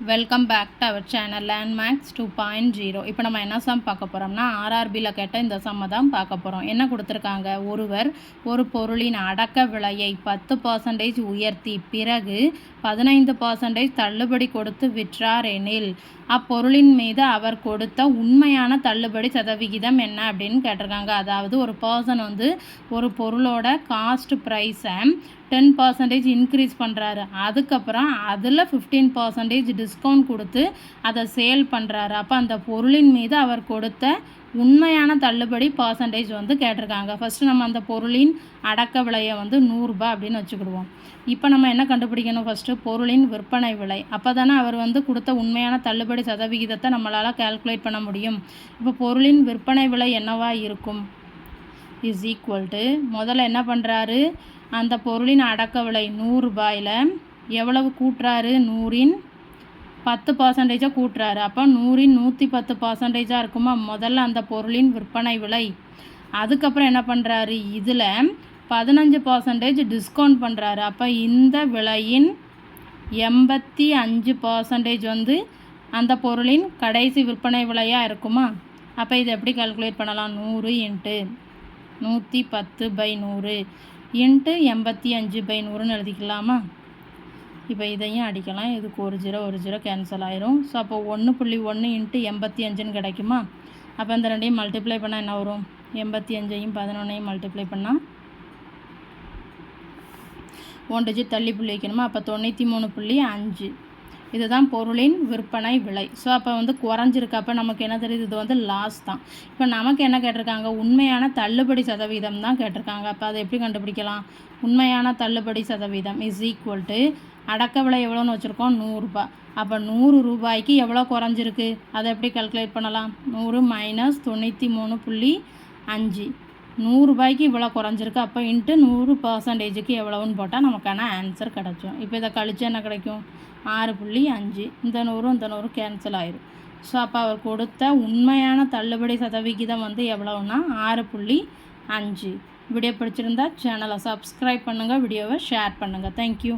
Welcome back to our channel landmarks 2.0. இப்போ நம்ம என்ன சம் பார்க்க போகிறோம்னா ஆர்ஆர்பியில் கேட்ட இந்த சம்மை தான் பார்க்க போகிறோம். என்ன கொடுத்துருக்காங்க, ஒருவர் ஒரு பொருளின் அடக்க விலையை 10% உயர்த்தி பிறகு 15% தள்ளுபடி கொடுத்து விற்றார் எனில் அப்பொருளின் மீது அவர் கொடுத்த உண்மையான தள்ளுபடி சதவிகிதம் என்ன அப்படின்னு கேட்டிருக்காங்க. அதாவது ஒரு பர்சன் ஒரு பொருளோட காஸ்ட் ப்ரைஸை 10% இன்க்ரீஸ் பண்ணுறாரு, அதுக்கப்புறம் அதில் 15% டிஸ்கவுண்ட் கொடுத்து அதை சேல் பண்ணுறாரு. அப்போ அந்த பொருளின் மீது அவர் கொடுத்த உண்மையான தள்ளுபடி பர்சன்டேஜ் கேட்டிருக்காங்க. ஃபஸ்ட்டு நம்ம அந்த பொருளின் அடக்க விலையை 100 ரூபாய் அப்படின்னு வச்சுக்கிடுவோம். இப்போ நம்ம என்ன கண்டுபிடிக்கணும், ஃபஸ்ட்டு பொருளின் விற்பனை விலை. அப்போ தானே அவர் கொடுத்த உண்மையான தள்ளுபடி சதவிகிதத்தை நம்மளால் கால்குலேட் பண்ண முடியும். இப்போ பொருளின் விற்பனை விலை என்னவா இருக்கும் இஸ் ஈக்குவல் டு, முதல்ல என்ன பண்ணுறாரு, அந்த பொருளின் அடக்க விலை 100 ரூபாயில் எவ்வளவு கூட்டுறாரு, 100ன் 10% கூட்டுறாரு. அப்போ 100ன் 110% இருக்குமா முதல்ல அந்த பொருளின் விற்பனை விலை. அதுக்கப்புறம் என்ன பண்ணுறாரு, இதில் 15% டிஸ்கவுண்ட் பண்ணுறாரு. அப்போ இந்த விலையின் 85% அந்த பொருளின் கடைசி விற்பனை விலையாக இருக்குமா. அப்போ இது எப்படி கால்குலேட் பண்ணலாம், 100 × 110/100 × 85/100ன்னு எழுதிக்கலாமா. இப்போ இதையும் அடிக்கலாம், இதுக்கு ஒரு 0 கேன்சல் ஆயிரும். ஸோ அப்போ 1.1 × 85ன்னு கிடைக்குமா. அப்போ இந்த ரெண்டையும் மல்டிப்ளை பண்ணால் என்ன வரும், 85ஐயும் 11ஐயும் மல்டிப்ளை பண்ணால் 1 டிஜிட் தள்ளி புள்ளி வைக்கணுமா. அப்போ 93.5 இதுதான் பொருளின் விற்பனை விலை. ஸோ அப்போ குறைஞ்சிருக்கு. அப்போ நமக்கு என்ன தெரியுது, இது லாஸ் தான். இப்போ நமக்கு என்ன கேட்டிருக்காங்க, உண்மையான தள்ளுபடி சதவீதம் தான் கேட்டிருக்காங்க. அப்போ அதை எப்படி கண்டுபிடிக்கலாம், உண்மையான தள்ளுபடி சதவீதம் இஸ் ஈக்குவல் டு அடக்க விலை எவ்வளோன்னு வச்சுருக்கோம், 100 ரூபாய். அப்போ 100 ரூபாய்க்கு எவ்வளோ குறைஞ்சிருக்கு, அதை எப்படி கால்குலேட் பண்ணலாம், 100 - 93.5 100 ரூபாய்க்கு இவ்வளோ குறைஞ்சிருக்கு. அப்போ இன்ட்டு 100%க்கு எவ்வளோன்னு போட்டால் நமக்கான ஆன்சர் கிடச்சோம். இப்போ இதை கழிச்சு என்ன கிடைக்கும், 6.5. இந்த 100 கேன்சல் ஆயிரும். ஸோ அப்போ அவர் கொடுத்த உண்மையான தள்ளுபடி சதவிகிதம் எவ்வளோன்னா 6.5. வீடியோ பிடிச்சிருந்தா சேனலை சப்ஸ்கிரைப் பண்ணுங்கள், வீடியோவை ஷேர் பண்ணுங்கள். தேங்க்யூ.